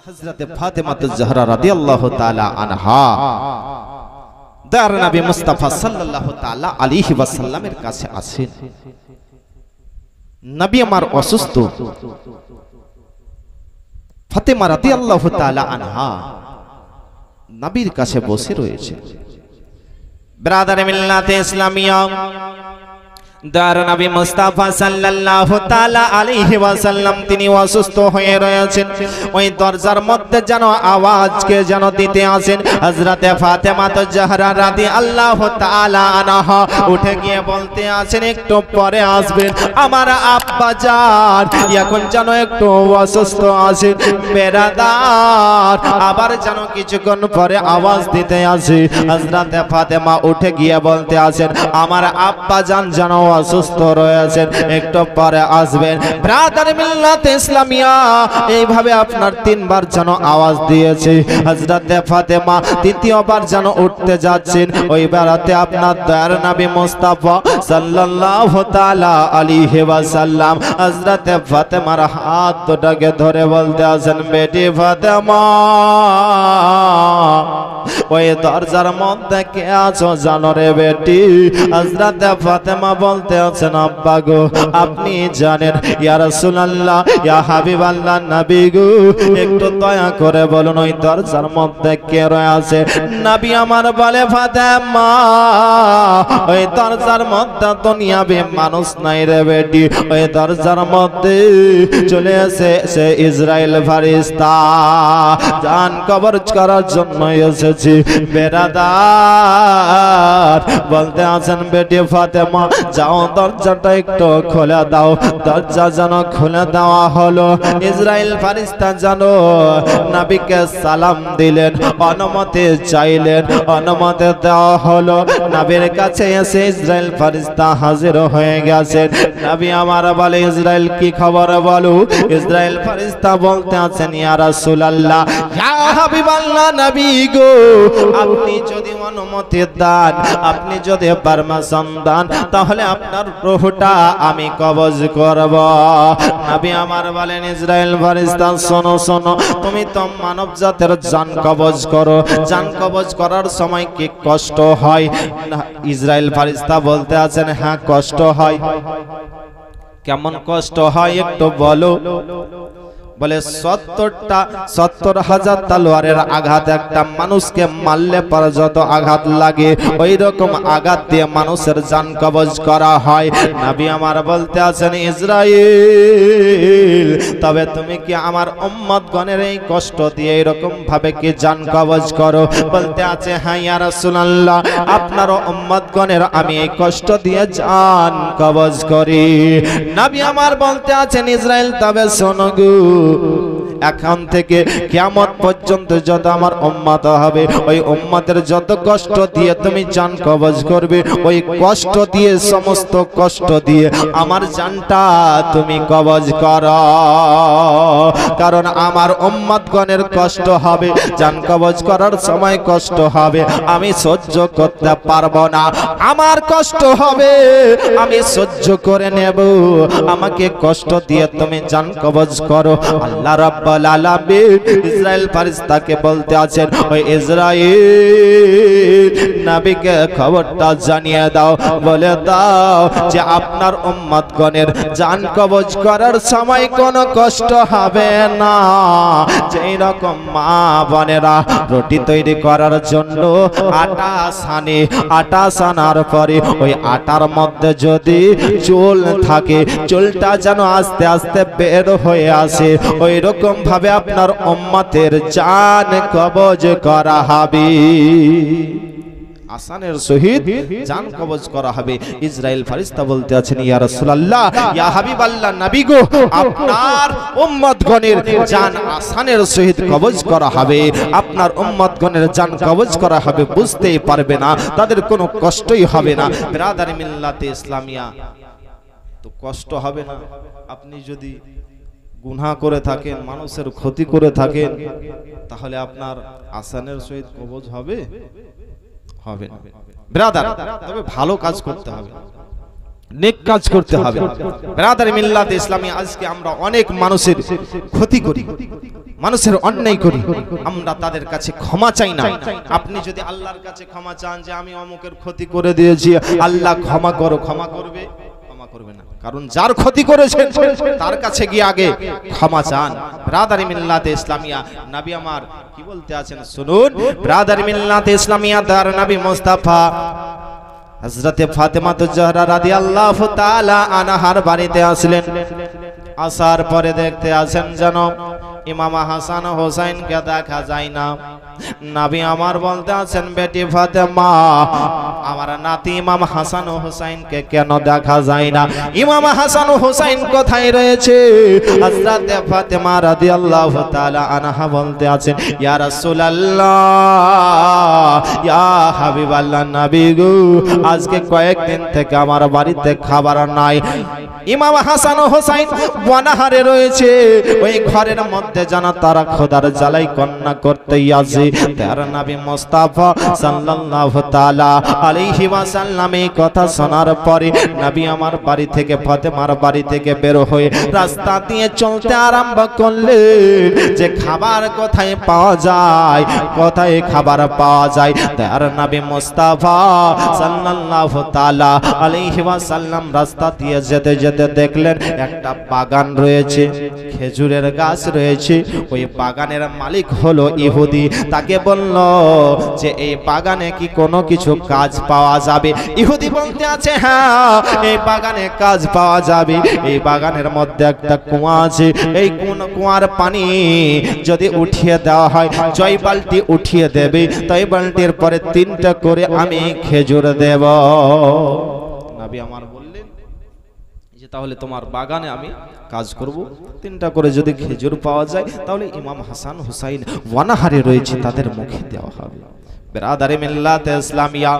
হযরত ফাতেমা জাহরা রাদিয়াল্লাহু তাআলা আনহা দয়ার নবী মুস্তাফা সাল্লাল্লাহু তাআলা আলাইহি ওয়াসাল্লামের কাছে আসেন। নবী আমার অসুস্থ। ফাতেমা রাদিয়াল্লাহু তাআলা আনহা নবীর কাছে বসে রয়েছে। ব্রাদার মিল্লাতে ইসলামিয়া দয়ার নবী মুস্তাফা সাল্লাল্লাহু তাআলা আলাইহি ওয়াসাল্লাম তিনি অসুস্থ হয়ে রয়েছেন। ওই দরজার মধ্যে যেন আওয়াজকে যেন দিতে আসেন হযরতে ফাতেমা জাহরা রাদিয়াল্লাহু তাআলা আনহা উঠে গিয়ে বলতে আছেন একটু পরে আসবেন আমার আব্বা জান এখন যেন একটু অসুস্থ আছেন। বেরাদার আবার যেন কিছুক্ষণ পরে আওয়াজ দিতে আসে হযরতে ফাতেমা উঠে গিয়ে বলতে আছেন আমার আব্বা জান যেন অসুস্থ রয়েছেন একটু পরে আসবেন। ব্রাদার মিল্লাতে ইসলামিয়া এইভাবে আপনার তিনবার যেন আওয়াজ দিয়েছে। হযরতে ফাতেমা তৃতীয়বার যেন উঠতে যাচ্ছেন। ওই বেলাতে আপনার দয়ার নবী মুস্তাফা সাল্লাল্লাহু তাআলা আলাইহি ওয়াসাল্লাম হযরতে ফাতেমার হাত দুটোকে ধরে বলতে আছেন বেটি ফাতেমা ওই দরজার মধ্যে কে আছো জানো রে বেটি? হযরতে ফাতেমা বলতে আছেন আব্বা গো আপনি জানেন ইয়া রাসূলুল্লাহ ইয়া হাবিবাল্লাহ নবী গো একটু দয়া করে বলুন ওই দরজার মধ্যে কে রয়েছে? নবী আমার বলে ফাতেমা ওই দরজার মধ্যে দুনিয়াবি মানুষ নাই রে বেটি। ওই দরজার মধ্যে চলে এসে সে ইসরাইল ফেরেশতা জান কবজ করার জন্য এসেছে। বেরাদার বলতে আছেন বেটি ফাতেমা যাও দরজাটা একটু খুলে দাও। দরজা যেন খুলে দেওয়া হলো। ইসরাইল ফেরেশতা যেন নবীকে সালাম দিলেন অনুমতি চাইলেন অনুমতি দেওয়া হলো। নবীর কাছে এসে ইসরাইল ফেরেশতা হাজির হয়ে গেছেন। নবী আমার বলে ইসরাইল কি খবর বলো? ইসরাইল ফেরেশতা বলতে আছেন ইয়া রাসূলুল্লাহ ইয়া হাবিবাল্লাহ নবী গো আপনি যদি অনুমতি দেন আপনি যদি পারমিশন দেন তাহলে আপনার রূহটা আমি কবজ করব। নবী আমার বলেন ইসরাইল ফেরেশতা শোনো শোনো তুমি তো মানব জাতের জান কবজ করো। জান কবজ করার সময় কি কষ্ট হয়? ইসরাইল ফেরেশতা বলতে আছেন হ্যাঁ কষ্ট হয়। কেমন কষ্ট হয় একটু বলো? বলে 70,000 তলোয়ারের আঘাত একটা মানুষকে মারলে পরে যত আঘাত লাগে ওই রকম আঘাত দিয়ে মানুষের জান কবজ করা হয়। নবী আমার বলতে আছেন ইসরাইল তবে তুমি কি আমার উম্মতগণের এই কষ্ট দিয়ে এরকম ভাবে কি জান কবজ করো? বলতে আছে হ্যাঁ ইয়া রাসূলুল্লাহ আপনার উম্মতগণের আমি এই কষ্ট দিয়ে জান কবজ করি। নবী আমার বলতে আছেন ইসরাইল তবে শোনো গো এখন থেকে কিয়ামত পর্যন্ত যত আমার উম্মত হবে ওই উম্মতের যত কষ্ট দিয়ে তুমি জান কবজ করবে ওই কষ্ট দিয়ে সমস্ত কষ্ট দিয়ে আমার জানটা তুমি কবজ করো। কারণ আমার উম্মতগণের কষ্ট হবে জান কবজ করার সময় কষ্ট হবে আমি সহ্য করতে পারবো না। আমার কষ্ট হবে আমি সহ্য করে নেব। আমাকে কষ্ট দিয়ে তুমি জান কবজ করো। আল্লাহ রাব্বুল আলামিন ইসরাইল ফেরেশতাকে বলতে আছেন ওই ইসরাইল নবীকে খবরটা জানিয়ে দাও বলে দাও যে আপনার উম্মতগণের জান কবজ করার সময় কোনো কষ্ট হবে না। যেই রকম মা বোনেরা রুটি তৈরি করার জন্য আটা সানে আটা সানার পরে ওই আটার মধ্যে যদি চুল থাকে চুলটা যেন আস্তে আস্তে বের হয়ে আসে ওই রকম ভাবে আপনার উম্মতের জান কবজ করা হবে। আসানের সহিত জান কবজ করা হবে। ইসরাইল ফেরেশতা বলতে আছেন ইয়া রাসূলুল্লাহ ইয়া হাবিবাল্লাহ নবী গো আপনার উম্মতগণের জান আসানের সহিত কবজ করা হবে। আপনার উম্মতগণের জান কবজ করা হবে বুঝতেই পারবে না তাদের কোনো কষ্টই হবে না। ব্রাদার মিল্লাতে ইসলামিয়া তো কষ্ট হবে না। আপনি যদি গুনাহ করে থাকেন মানুষের ক্ষতি করে থাকেন তাহলে আপনার আসানের সহিত কবজ হবে হবে না। ব্রাদার তবে ভালো কাজ করতে হবে। নেক কাজ করতে হবে। ব্রাদার মিল্লাত ইসলামী, আজকে আমরা অনেক মানুষের ক্ষতি করি, মানুষের অন্যায় করি, আমরা তাদের কাছে ক্ষমা চাই না। আপনি যদি আল্লাহর কাছে ক্ষমা চান যে আমি অমুকের ক্ষতি করে দিয়েছি, আল্লাহ ক্ষমা করো, ক্ষমা করবে? ক্ষমা করবে না, কারণ যার ক্ষতি করেছেন তার কাছে গিয়ে আগে ক্ষমা চান। ব্রাদার মিল্লাত ইসলামিয়া, নবী আমার কি বলতে আছেন শুনুন। ব্রাদার মিল্লাত ইসলামিয়া দার নবী মুস্তাফা হযরতে ফাতেমা জাহরা রাদিয়াল্লাহু তাআলা আনহার বাড়িতে আসলেন। আসার পরে দেখতে আসেন যেন ইমাম হাসান ও হোসেনকে দেখা যায় না। নবী আমার বলতে আছেন, বেটি ফাতেমা, আমার নাতি ইমাম হাসান ও হোসেনকে কেন দেখা যায় না? ইমাম হাসান ও হোসেন কোথায় রয়েছে? হযরতে ফাতেমা রাদিয়াল্লাহু তাআলা আনহা বলতে আছেন, ইয়া রাসূলুল্লাহ, ইয়া হাবিবাল্লাহ, নবী গো, আজকে কয়েকদিন থেকে আমার বাড়িতে খাবার নাই। ইমাম হাসান ও হোসেন বনাহারে রয়েছে, ওই ঘরের মধ্যে জানা তারা খোদার জ্বালাই কন্যা করতেই আছে। তার নবী মুস্তাফা সাল্লাল্লাহু তাআলা আলাইহি ওয়াসাল্লাম এই কথা শোনার পরে নবী আমার বাড়ি থেকে, ফাতেমার বাড়ি থেকে বের হয়ে রাস্তা দিয়ে চলতে আরম্ভ করলেন যে খাবার কোথায় পাওয়া যায়, কোথায় খাবার পাওয়া যায়। তার নবী মুস্তাফা সাল্লাল্লাহু তাআলা আলাইহি ওয়াসাল্লাম রাস্তা দিয়ে যেতে যেতে দেখলেন একটা বাগান রয়েছে, খেজুরের গাছ রয়েছে। ওই বাগানের মালিক হলো ইহুদি। তাকে বলল যে এই বাগানে কি কোনো কিছু কাজ পাওয়া যাবে? ইহুদি বলতে আছে, হ্যাঁ, এই বাগানে কাজ পাওয়া যাবে। এই বাগানের মধ্যে একটা কুয়া আছে, এই কুয়ার পানি যদি উঠিয়ে দেওয়া হয়, জয় বালতি উঠিয়ে দেবে, তাই বালতির পরে 3টা করে আমি খেজুর দেব। নবী আমার বললেন যে তাহলে তোমার বাগানে আমি কাজ করব, 3টা করে যদি খেজুর পাওয়া যায় তাহলে ইমাম হাসান হুসাইন ওয়ানাহারে রয়েছে, তাদের মুখে দেওয়া হবে। বিরাদারে মিল্লাত ইসলামিয়া,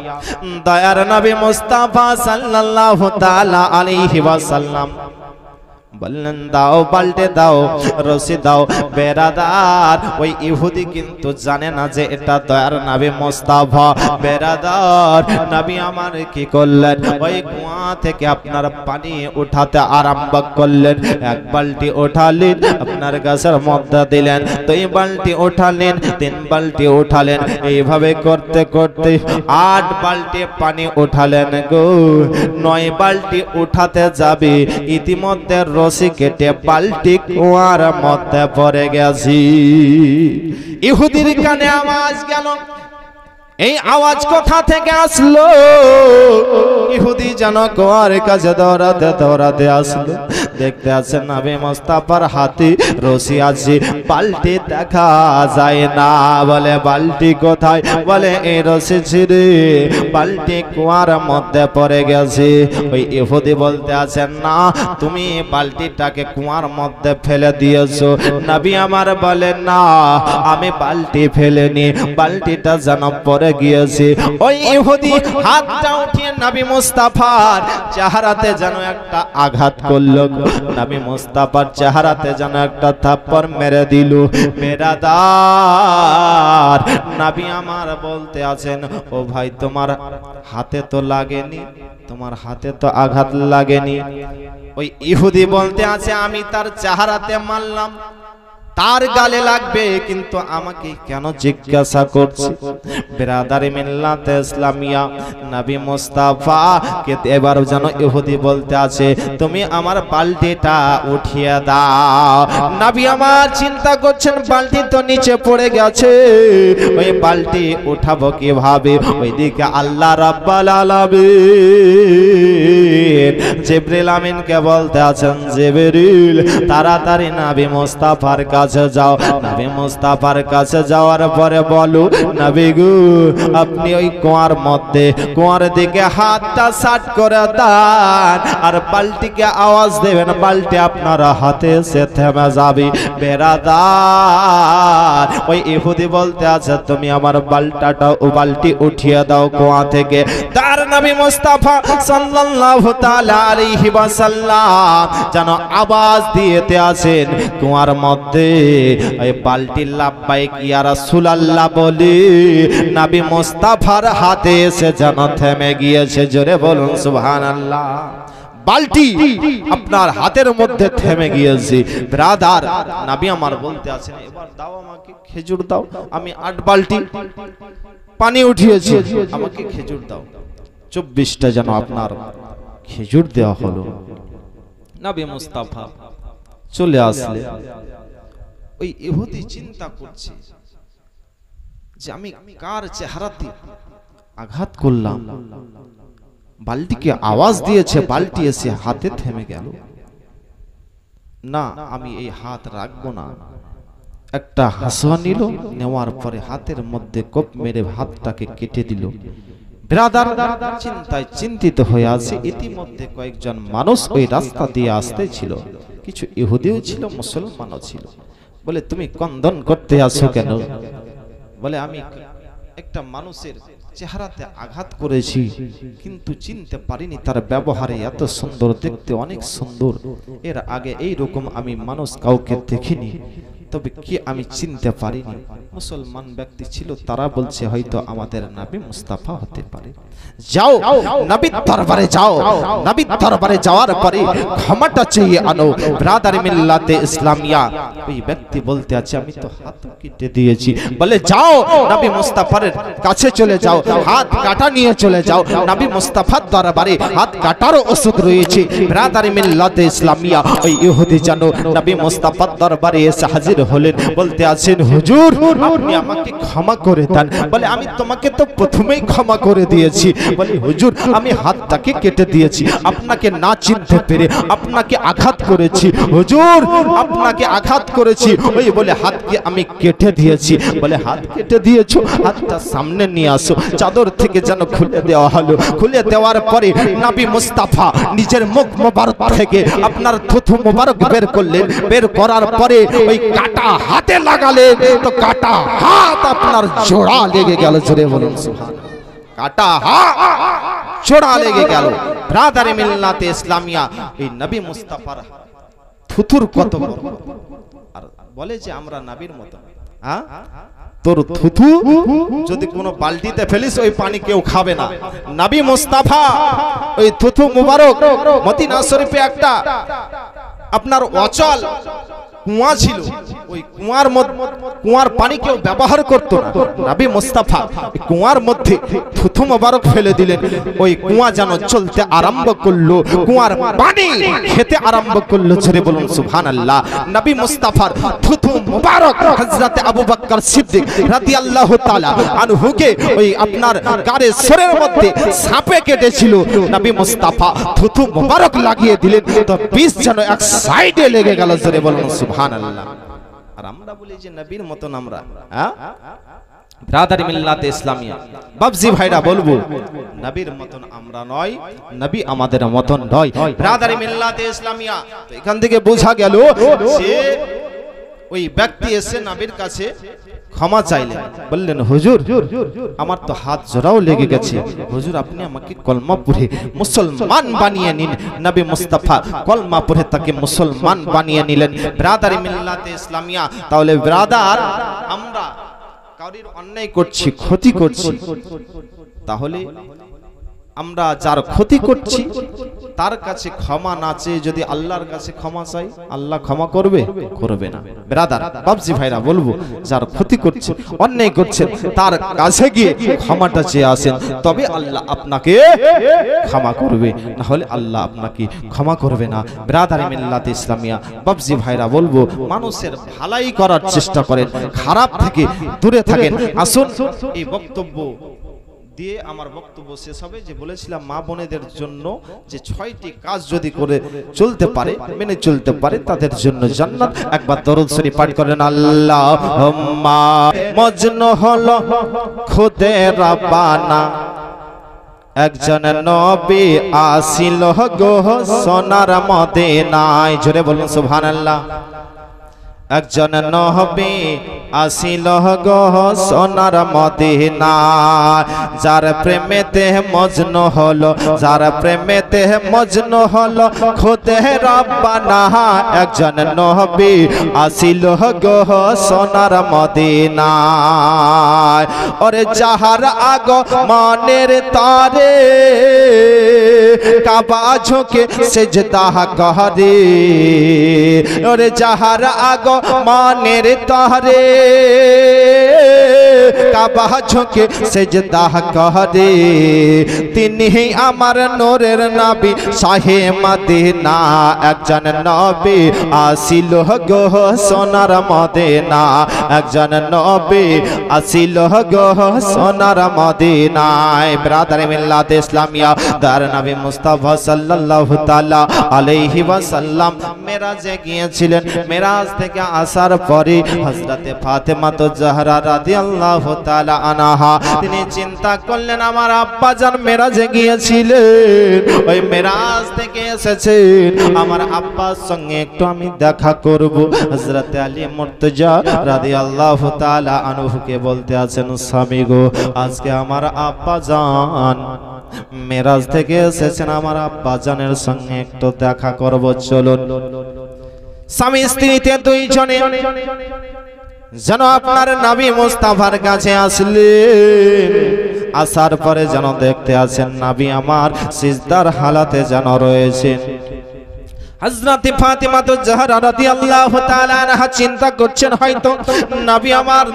দয়ার নবী মুস্তাফা সাল্লাল্লাহু তাআলা আলাইহি ওয়াসাল্লাম বললেন, দাও, বালতি দাও, রশি দাও। বেরাদার, ওই ইহুদি কিন্তু জানে না যে এটা দয়ার নবী মুস্তাফা। বেরাদার, নবী আমার কি করলেন, ওই কুয়া থেকে আপনার পানি উঠাতে আরম্ভ করলেন। 1 বালতি উঠালেন, আপনার গাছের মধ্যে দিলেন, 2 বালতি উঠালেন, 3 বালতি উঠালেন। এইভাবে করতে করতে 8 বালতি পানি উঠালেন গো। 9 বালতি উঠাতে যাবে, ইতিমধ্যে রশি কেটে বালতি কুয়ার মধ্যে পড়ে গেছি। ইহুদির কানে আওয়াজ গেল। এই আওয়াজ কোথা থেকে আসলো? ইহুদি যেন কুয়ার কাছে দৌড়াতে দৌড়াতে আসলো। দেখতে আছেন নবী মুস্তাফার হাতে রশি আছে, বালতি দেখা যায় না। বলে, বালতি কোথায়? বলে, এই রশি ছিঁড়ে বালতি কুয়ার মধ্যে পড়ে গেছে। ওই ইহুদি বলতে আছেন, না, তুমি বালতিটাকে কুয়ার মধ্যে ফেলে দিয়েছো। নবী আমার বলে, না, আমি বালতি ফেলেনি, বালতিটা যেন পড়ে গিয়েছে। ওই ইহুদি হাতটা উঠিয়ে নবী মুস্তাফার চেহারাতে যেন একটা আঘাত করলো। নবী মুস্তাফার চেহারাতে যেন একটা থাপ্পড় মেরে দিল। বেরাদার, নবী আমার বলতে আছেন, ও ভাই, তোমার হাতে তো লাগেনি, তোমার হাতে তো আঘাত লাগেনি। ওই ইহুদি বলতে আছে, আমি তার চেহারাতে মারলাম, তার গালে লাগবে, কিন্তু আমাকে কেন জিজ্ঞাসা করছে? বিরাদারে মিল্লাত ইসলামিয়া, নবী মুস্তাফা কে এবার যেন ইহুদি বলতে আছে, তুমি আমার বালতিটা উঠিয়ে দাও। নবী আমার চিন্তা করছেন, বালতি তো নিচে পড়ে গেছে, ওই বালতি উঠাবো কিভাবে? ওইদিকে আল্লাহ রাব্বুল আলামিন জিবরিল আমিনকে বলতে আছেন, জিবরিল, তাড়াতাড়ি নবী মুস্তাফার কাছে যাও। নবী মুস্তাফার কাছে যাওয়ার পরে বলো, নবী গো, আপনি ওই কুয়ার মধ্যে, কুয়ার দিকে হাতটা সাট করে দেন আর বালতিকে আওয়াজ দেবেন, বালতি আপনার হাতে এসে থেমে যাবে। বেরাদার, ওই ইহুদি বলতে আছে, তুমি আমার বালতি উঠিয়ে দাও কুয়া থেকে। তার নবী মুস্তাফা সাল্লাল্লাহু তাআলা আলাইহি ওয়াসাল্লাম যেন আওয়াজ দিতে আছেন কুয়ার মধ্যে। এই বালতি লাব্বাইক ইয়া রাসূলুল্লাহ বলে নবী মুস্তাফার হাতে এসে যেন থেমে গিয়েছে। জোরে বলুন সুবহানাল্লাহ। বালতি আপনার হাতের মধ্যে থেমে গিয়েছে। ব্রাদার, নবী আমার বলতে আছেন, এবার দাও আমাকে খেজুর দাও, আমি 8 বালতি পানি উঠিয়েছি, আমাকে খেজুর দাও। 24টা যেন আপনার খেজুর দেওয়া হলো। নবী মুস্তাফা চলে আসলে ওই ইহুদি চিন্তা করছে যে আমি কার চেহারাতে আঘাত করলাম, বালতিকে আওয়াজ দিয়েছে, বালতি এসে হাতে থেমে গেল। না, আমি এই হাত রাখবো না। একটা হাসুয়া নিল, নেওয়ার পরে হাতের মধ্যে কোপ মেরে হাতটাকে কেটে দিল। ব্রাদার চিন্তায় চিন্তিত হয়ে আছে। ইতিমধ্যে কয়েকজন মানুষ ওই রাস্তা দিয়ে আসতে ছিল, কিছু ইহুদিও ছিল, মুসলমানও ছিল। বলে, তুমি কন্দন করতে আসো কেন? বলে, আমি একটা মানুষের চেহারাতে আঘাত করেছি, কিন্তু চিনতে পারিনি তার ব্যবহারে এত সুন্দর, দেখতে অনেক সুন্দর। এর আগে এই রকম আমি মানুষ কাউকে দেখিনি, তবে কি আমি চিনতে পারিনি। মুসলমান ব্যক্তি ছিল, তারা বলছে হয়তো আমাদের নবী মুস্তাফা হতে পারে। যাও নবীর দরবারে যাও, নবীর দরবারে যাওয়ার পরে ক্ষমাটা চেয়ে আনো। ব্রাদার মিল্লাতে ইসলামিয়া ওই ব্যক্তি বলতে আছে, আমি তো হাত কেটে দিয়েছি। বলে, যাও নবী মুস্তাফার কাছে চলে যাও, হাত কাটা নিয়ে চলে যাও। নবী মুস্তাফার দরবারে হাত কাটার ওষুধ রয়েছে। ব্রাদার মিল্লাতে ইসলামিয়া ওই ইহুদি জানো নবী মুস্তাফার দরবারে এসে হাজির হলেন। বলতে আছেন, হুজুর আপনি আমাকে ক্ষমা করে দেন। বলে, আমি তোমাকে তো প্রথমেই ক্ষমা করে দিয়েছি। বলে, হুজুর আমি হাতটাকে কেটে দিয়েছি, আপনাকে না চিনতে পেরে আপনাকে আঘাত করেছি। হুজুর আপনাকে আঘাত করেছি, ওই বলে হাতকে আমি কেটে দিয়েছি। বলে, হাত কেটে দিয়েছো, হাতটা সামনে নিয়ে আসো। চাদর থেকে যেন খুলে দেওয়া হলো। খুলে দেওয়ার পরে নবী মুস্তাফা নিজের মুখ মোবারক থেকে আপনার থুথু মোবারক বের করলেন। বের করার পরে ওই কাটা হাতে লাগালেন, তো কাটা হাত আপনার জোড়া লেগে গেল। জোরে বলুন সুবহানাল্লাহ। কাটা হাত জোড়া লেগে গেল। ব্রাদারে মিল্লাতে ইসলামিয়া এই নবী মুস্তাফার থুথুর কত বড়, আর বলে যে আমরা নবীর মত। হ্যাঁ, তোর থুথু যদি কোনো বালতিতে ফেলিস ওই পানি কেউ খাবে না। নবী মুস্তাফা ওই থুথু মুবারক মদিনা শরীফে একটা আপনার অচল কুয়া ছিল, ওই কুয়ার পানি কেউ ব্যবহার করতো না। নবী মুস্তাফা কুয়ার মধ্যে থুথু মোবারক ফেলে দিলেন। ওই কুয়া যেন চলতে আরম্ভ করলো, কুয়ার পানি খেতে আরম্ভ করলো। ছেড়ে বলুন সুবহানাল্লাহ। নবী মুস্তাফার থুথু মোবারক হযরত আবু বকর সিদ্দিক রাদিয়াল্লাহু তাআলা আনহুকে ওই আপনার গারে সরের মধ্যে সাপে কেটেছিল। নবী মুস্তাফা থুথু মোবারক লাগিয়ে দিলেন, তো বিষ যেন এক সাইডে লেগে গেল। ছেড়ে বলুন সুবহানাল্লাহ। আর আমরা বলি যে নবীর মতন আমরা, হ্যাঁ ব্রাদার মিল্লাতে ইসলামিয়া বাবজি ভাইরা বলবো, নবীর মতন আমরা নয়, নবী আমাদের মতন নয়। ব্রাদার মিল্লাতে ইসলামিয়া এখান থেকে বোঝা গেল যে ওই ব্যক্তি এসে নবীর কাছে ক্ষমা চাইলেন। বললেন, হুজুর আমার তো হাত জোড়াও লেগে গেছে, হুজুর আপনি আমাকে কলমা পড়ে মুসলমান বানিয়ে নিন। নবী মুস্তাফা কলমা পড়ে তাকে মুসলমান বানিয়ে নিলেন। ব্রাদার মিল্লাতে ইসলামিয়া, তাহলে ব্রাদার আমরা কারোর অন্যায় করছি, ক্ষতি করছি, তাহলে আমরা যার ক্ষতি করছি তার কাছে ক্ষমা না চেয়ে যদি আল্লাহর কাছে ক্ষমা চাই, আল্লাহ ক্ষমা করবে? করবে না। ব্রাদার বাবজি ভাইরা বলবো, যার ক্ষতি করছে, অন্যায় করছেন, তার কাছে গিয়ে ক্ষমাটা চেয়ে আসেন, তবে আল্লাহ আপনাকে ক্ষমা করবে, না হলে আল্লাহ আপনাকে ক্ষমা করবে না। ব্রাদার মিল্লাতে ইসলামিয়া বাবজি ভাইরা বলবো, মানুষের ভালাই করার চেষ্টা করেন, খারাপ থেকে দূরে থাকেন। আসুন এই বক্তব্য দিয়ে আমার বক্তব্য শেষ হবে। যে বলেছিলাম মা বোনেদের জন্য যে 6টি কাজ যদি করে চলতে পারে, মেনে চলতে পারে, তাদের জন্য জান্নাত। একবার দরুদ শরীফ পাঠ করেন। আল্লাহুম্মা মজনু হলো খুদে রাব্বানা, একজন নবী আসিল গো সোনার মদিনায়। জোরে বলুন সুবহানাল্লাহ। একজন নবী আসিল গো সোনার মদিনা, যার প্রেমেতে মজনু হলো, যার প্রেমেতে মজনু হলো খুদে রব্বানা। একজন নবী আসিল গো সোনার মদিনা, ওরে যাহার আগমনের তারে কাবা ঝুঁকে সেজদা করে, ওরে যাহার আগমনের তারে কাবা ঝুঁকে সেজদা করে, তিনি আমার নূরের নবী শাহে মদিনা। একজন নবী আসিল গো সোনার মদিনা, একজন নবী আসিল গো সোনার মদিনায়। ব্রাদারে মিল্লাত ইসলামিয়া দার নবী মুস্তাফা সাল্লাল্লাহু তাআলা আলাইহি ওয়াসাল্লাম মেরাজে গিয়েছিলেন। মেরাজ থেকে আসার পরে হযরতে ফাতেমা তো জাহরা রাদিয়াল্লাহু তাআলা আনহা তিনি চিন্তা করলেন আমার আব্বা জান মেরাজে গিয়েছিলেন, ওই মেরাজ থেকে এসেছেন, আমার আব্বার সঙ্গে একটু আমি দেখা করব। হযরতে আলী মুর্তজা রাদিয়াল্লাহু তাআলা আনহুকে বলতে আছেন স্বামী গো, আজকে আমার আব্বা জান মেরাজ থেকে এসেছেন, আমার আব্বা জানের সঙ্গে একটু দেখা করব, চলুন। স্বামী স্ত্রীতে দুইজনে যেন আপনার নবী মুস্তাফার কাছে আসলেন। আসার পরে যেন দেখতে আছেন নবী আমার সিজদার হালাতে যেন রয়েছেন। হযরতে ফাতেমা তো জাহরা রাদিয়াল্লাহু তাআলা আনহা চিন্তা করছেন হয়তো নবী আমার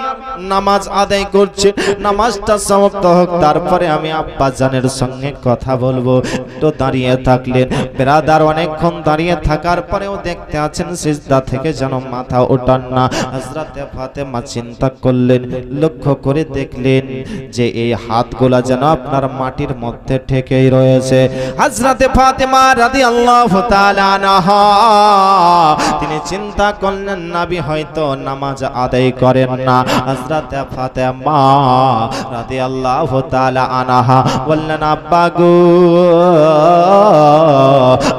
নামাজ আদায় করছে, নামাজটা সমাপ্ত হোক তারপরে আমি আব্বা জানের সঙ্গে কথা বলবো। তো দাঁড়িয়ে থাকলেন ব্রাদার, অনেকক্ষণ দাঁড়িয়ে থাকার পরেও দেখতে আছেন সিজদা থেকে যেন মাথা ওঠান না। হযরতে ফাতেমা চিন্তা করলেন, লক্ষ্য করে দেখলেন যে এই হাতগুলা যেন আপনার মাটির মধ্যে ঠেকেই রয়েছে। হযরতে ফাতেমা রাদিয়াল্লাহু তাআলা তিনি চিন্তা করলেন নবী হয়তো নামাজ আদায় করেন না। হযরতে ফাতেমা রাদিয়াল্লাহু তাআলা আনহা বললেন আব্বা গো,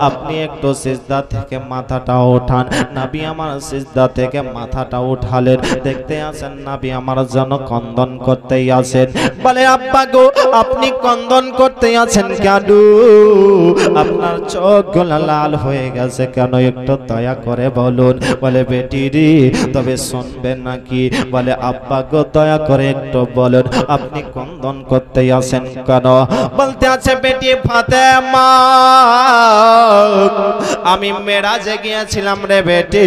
আপনি একটু সিজদা থেকে মাথাটা ওঠান। নবী আমার সিজদা থেকে মাথাটা উঠালেন, দেখতে আছেন নবী আমার যেন কন্দন করতেই আছেন। বলে আব্বা গো, আপনি কন্দন করতে আছেন কেন? আপনার চোখগুলো লাল হয়ে গেছে কেন, একটু দয়া করে বলুন। বলে বেটি রে, তবে শুনবেন নাকি? বলে আব্বা গো, দয়া করে একটু বলুন আপনি কন্দন করতে আসেন কেন? বলতে আছে বেটি ফাতেমা, আমি মেরাজে গিয়েছিলাম রে বেটি।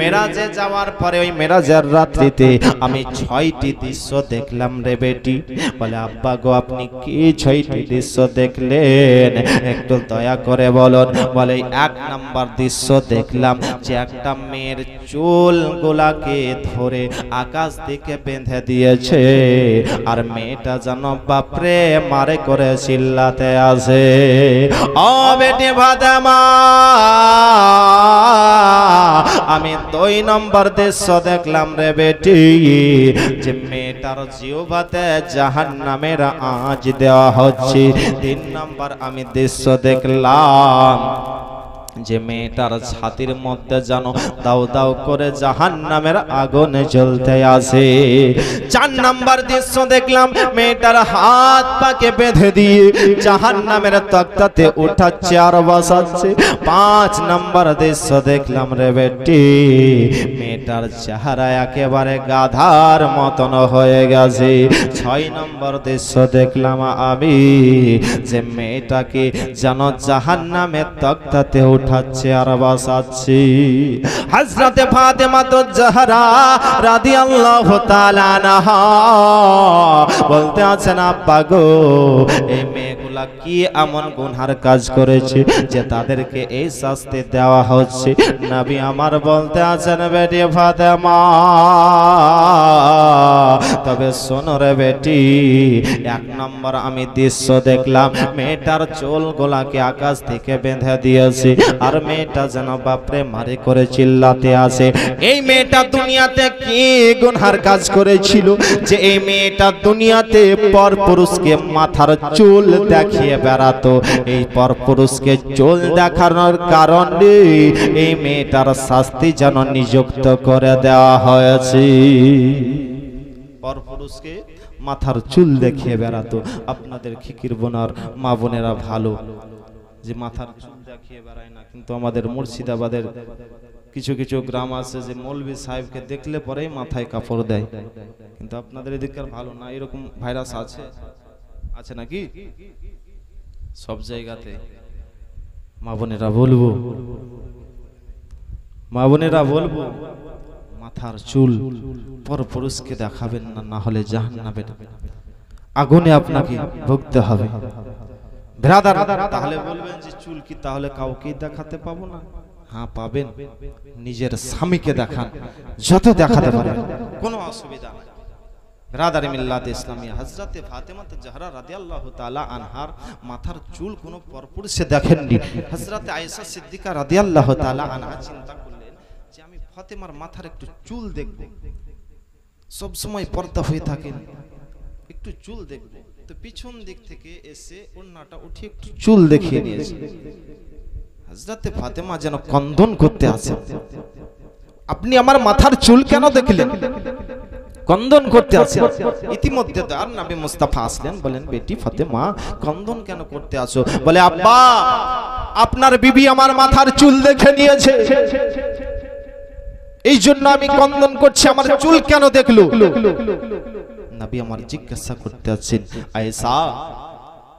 মেরাজে যাওয়ার পরে ওই মেরাজের রাত্রিতে আমি 6টি দৃশ্য দেখলাম রে বেটি। বলে আব্বা গো, আপনি কি 6টি দৃশ্য দেখলেন একটু দয়া করে বলুন। বলে 1 নাম্বার দৃশ্য দেখলাম যে একটা মেয়ের চুল গোলাকে ধরে আকাশ থেকে বেঁধে দিয়েছে, আর মেয়েটা যেন বাপরে মারে করে চিল্লাতে আছে, ও বেটি ফাতেমা। আমি 2 নম্বর দৃশ্য দেখলাম রে বেটি, যে মেয়েটার জিহ্বাতে জাহান্নামের আঁচ দেওয়া হচ্ছে। 3 নম্বর আমি দৃশ্য দেখলাম যে মেয়েটার ছাতির মধ্যে যেন দাউ দাউ করে জাহান্নামের আগুন জ্বলতে আসে। 4 নাম্বার দৃশ্য দেখলাম মেয়েটার হাত পাকে বেঁধে দিয়ে জাহান্নামের তক্তাতে উঠাচ্ছে আর বসাচ্ছে। 5 নাম্বার দৃশ্য দেখলাম রে বেটি, মেয়েটার চেহারা একেবারে গাধার মতন হয়ে গেছে। 6 নম্বর দৃশ্য দেখলাম আমি যে মেয়েটাকে যেন জাহান্নামের তক্তাতে উঠাচ্ছে আর বসাচ্ছে। হযরতে ফাতেমা তো জাহরা রাদিয়াল্লাহু তাআলা আনহা বলতে আছেন আব্বা গো, এই মেয়েগুলা কি এমন গুনার কাজ করেছে যে তাদেরকে এই শাস্তি দেওয়া হচ্ছে? নবী আমার বলতে আছেন বেটি ফাতেমা, তবে শোনো রে বেটি, 1 নম্বর আমি দৃশ্য দেখলাম মেয়েটার চুল গোলাকে আকাশ থেকে বেঁধে দিয়েছে, আর মেয়েটা যেন বাপরে মারে করে চিল্লা চিল্লাতে আসে, এই মেয়েটা দুনিয়াতে কি গুনহার কাজ করেছিল যে এই মেয়েটা দুনিয়াতে পরপুরুষকে মাথার চুল দেখিয়ে বেড়াতো। এই পরপুরুষকে চুল দেখানোর কারণে এই মেয়েটার শাস্তি যেন নিযুক্ত করে দেওয়া হয়েছে। পরপুরুষকে মাথার চুল দেখিয়ে বেড়াতো। আপনাদের খিকির বোনার মা বোনেরা ভালো যে মাথার চুল দেখিয়ে বেড়ায় না, কিন্তু আমাদের মুর্শিদাবাদের কিছু কিছু গ্রাম আছে যে মৌলভী সাহেবকে দেখলে পরেই মাথায় কাপড় দেয়, কিন্তু আপনাদের এদিককার ভালো না। এরকম ভাইরাস আছে, আছে নাকি? সব জায়গাতে মা বোনেরা বলবো, মা বোনেরা বলবো, মাথার চুল পরপুরুষকে দেখাবেন না, না হলে জাহান্নামের আগুনে আপনাকে ভুগতে হবে। ব্রাদার, তাহলে বলবেন যে চুল কি তাহলে কাউকে দেখাতে পাবো না? হ্যাঁ পাবেন, নিজের স্বামীকে দেখান, যত দেখাতে পারবেন, কোনো অসুবিধা নাই। ব্রাদারে মিল্লাতে ইসলামিয়া হযরতে ফাতেমা জাহরা রাদিয়াল্লাহু তাআলা আনহার মাথার চুল কোনো পরপুরুষে দেখেননি। হযরতে আয়েশা সিদ্দিকা রাদিয়াল্লাহু তাআলা আনহা চিন্তা করলেন যে আমি ফাতেমার মাথার একটু চুল দেখব, সব সময় পর্দা হয়ে থাকেন, একটু চুল দেখব। তো পিছন দিক থেকে এসে ওড়নাটা উঠিয়ে একটু চুল দেখিয়ে নিয়েছে। হযরতে ফাতেমা যেন কন্দন করতে আসে, আপনি আমার মাথার চুল কেন দেখলেন? কন্দন করতে আসে। ইতিমধ্যে আর নবী মুস্তাফা আসলেন, বলেন বেটি ফাতেমা কন্দন কেন করতে আসো? বলে আব্বা, আপনার বিবি আমার মাথার চুল দেখে নিয়েছে, এই জন্য আমি কন্দন করছি, আমার চুল কেন দেখলো? নবী আমার জিজ্ঞাসা করতে আছেন, আয়েশা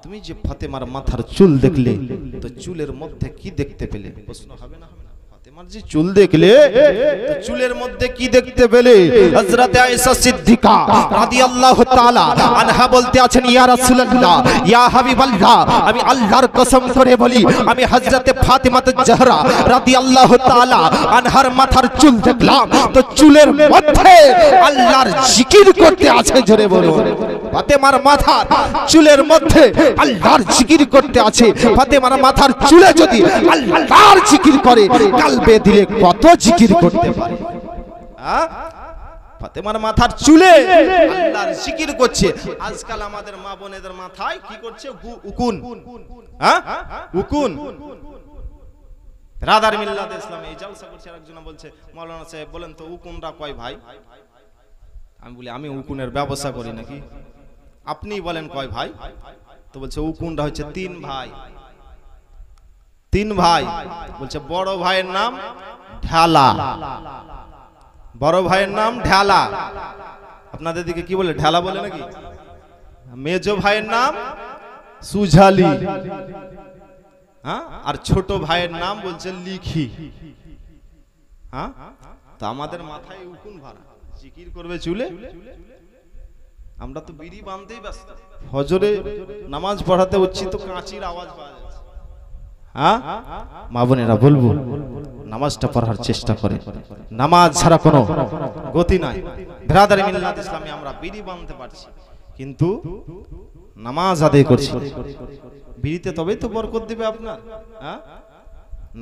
তুমি যে ফাতেমার মাথার চুল দেখলে, তো চুলের মধ্যে কি দেখতে পেলে? প্রশ্ন হবে না? ফাতেমার যে চুল দেখলে, তো চুলের মধ্যে কি দেখতে পেলে? হযরতে আয়েশা সিদ্দিকা রাদিয়াল্লাহু তাআলা আনহা বলতে আছেন, ইয়া রাসূলুল্লাহ, ইয়া হাবিবাল্লাহ, আমি আল্লাহর কসম করে বলি, আমি হযরতে ফাতেমা জাহরা রাদিয়াল্লাহু তাআলা আনহার মাথার চুল দেখলাম, তো চুলের মধ্যে আল্লাহর জিকির করতে আছে। জোরে বলুন, ফাতেমার মাথার চুলের মধ্যে আল্লাহর জিকির করতে আছে। ফাতেমার মাথার চুলে যদি আল্লাহর জিকির করে, কালবে দিলে কত জিকির করতে পারে। ফাতেমার মাথার চুলে আল্লাহর জিকির করছে। আজকাল আমাদের মা বোনেদের মাথায় কি করছে? উকুন, উকুন। রাদার মিল্লাতে ইসলামে এই জলসা করছে, একজন বলছে, মাওলানা সাহেব বলেন তো উকুনরা কয় ভাই? আমি বলি আমি উকুনের ব্যবসা করি নাকি? আপনি বলেন কয় ভাই? তো বলছে উকুনরা হচ্ছে 3 ভাই। 3 ভাই। বলছে বড় ভাইয়ের নাম ঢালা, বড় ভাইয়ের নাম ঢালা। আপনাদের দিকে কি বলে? ঢালা বলে নাকি? মেজো ভাইয়ের নাম সুঝালি, হ্যাঁ, আর ছোট ভাইয়ের নাম বলছে লিখি। হ্যাঁ, তো আমাদের মাথায় উকুন ভরা, জিকির করবে চুলে। আমরা তো বিড়ি বাঁধতেই ব্যস্ত, ফজরে নামাজ পড়াতে হচ্ছি তো কাঁচির আওয়াজ পাওয়া যাচ্ছে। হ্যাঁ, মা বোনেরা বলবো নামাজটা পড়ার চেষ্টা করে, নামাজ ছাড়া কোনো গতি নাই। ব্রাদার মিল্লাত ইসলামে আমরা বিড়ি বাঁধতে পারছি, কিন্তু নামাজ আদায় করছি। বিড়িতে তবেই তো বরকত দেবে আপনার। হ্যাঁ,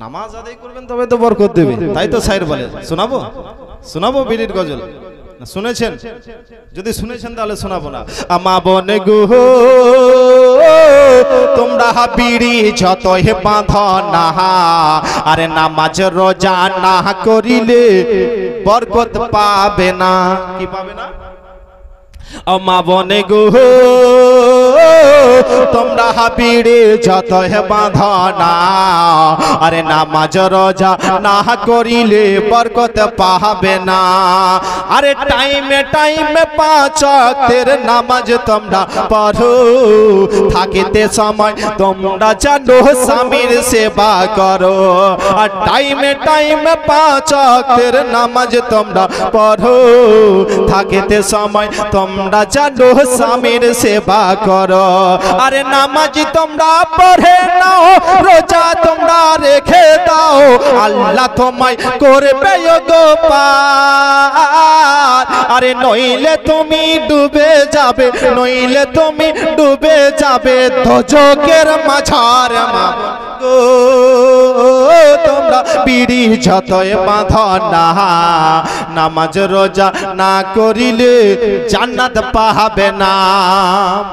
নামাজ আদায় করবেন তবে তো বরকত দেবে। তাই তো শায়ের বলে, শোনাবো? শোনাবো বিড়ির গজল? শুনেছেন? যদি শুনেছেন তাহলে শোনাবো না। মা বোন গো, তোমরা বিড়ি যতই বাঁধো না, আরে নামাজ রোজা না করিলে বরকত পাবে না। কি পাবে না? মা বোন গো, তোমরা বিড়ি যতই বাঁধো না, আরে নামাজ রোজা না করিলে বরকত পাবে না। আরে টাইমে টাইমে 5 ওয়াক্তের নামাজ তোমরা পড়ো, থাকিতে সময় তোমরা জানো স্বামীর সেবা করো। আর টাইমে টাইমে 5 ওয়াক্তের নামাজ তোমরা পড়ো, থাকিতে সময় তোমরা জানো স্বামীর সেবা করো। আরে নামাজ তোমরা পড়ে নাও, রোজা তোমরা রেখে দাও, আল্লাহ তোমায় করবে গো পার। আরে নইলে তুমি ডুবে যাবে, নইলে তুমি ডুবে যাবে দোজখের মাঝার। মা গো, তোমরা বিড়ি যতই বাঁধো না, নামাজ রোজা না করিলে জান্নাত পাবে না।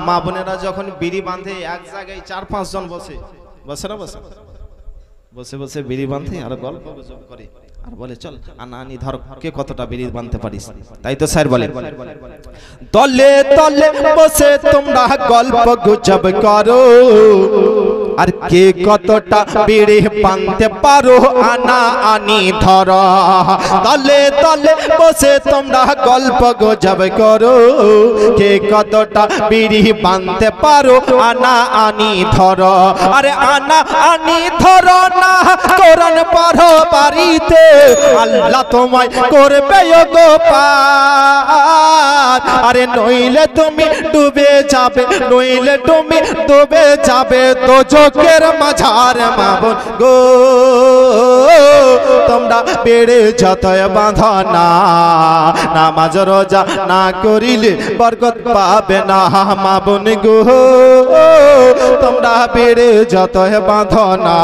মা বোনেরা যখন বিড়ি বাঁধে এক জায়গায় 4-5 জন বসে না বসে বসে বিড়ি বাঁধে আর গল্প গুজব করে আর বলে চল আনানি ধর কে কতটা বিড়ি বাঁধতে পারিস। তাই তো স্যার বলে তলে তলে বসে তোমরা গল্প গুজব করো আর কে কতটা বিড়ি বাঁধতে পারো আনা আনি ধর। তলে তলে বসে তোমরা গল্প গুজব করো কে কতটা বিড়ি বাঁধতে পারো আনা আনি ধর। আরে আনা আনি ধর না কোরআন পড়ো বাড়িতে আল্লাহ তোমায় করবে গো পার। আরে নইলে তুমি ডুবে যাবে, নইলে তুমি ডুবে যাবে দোজখের মাঝার মা বোন গো। তোমরা বেড়ে যতই বাঁধো না, নামাজ রোজা না করিলে বরকত পাবে না মা বোন গো। তোমরা বেড়ে যতই বাঁধো না,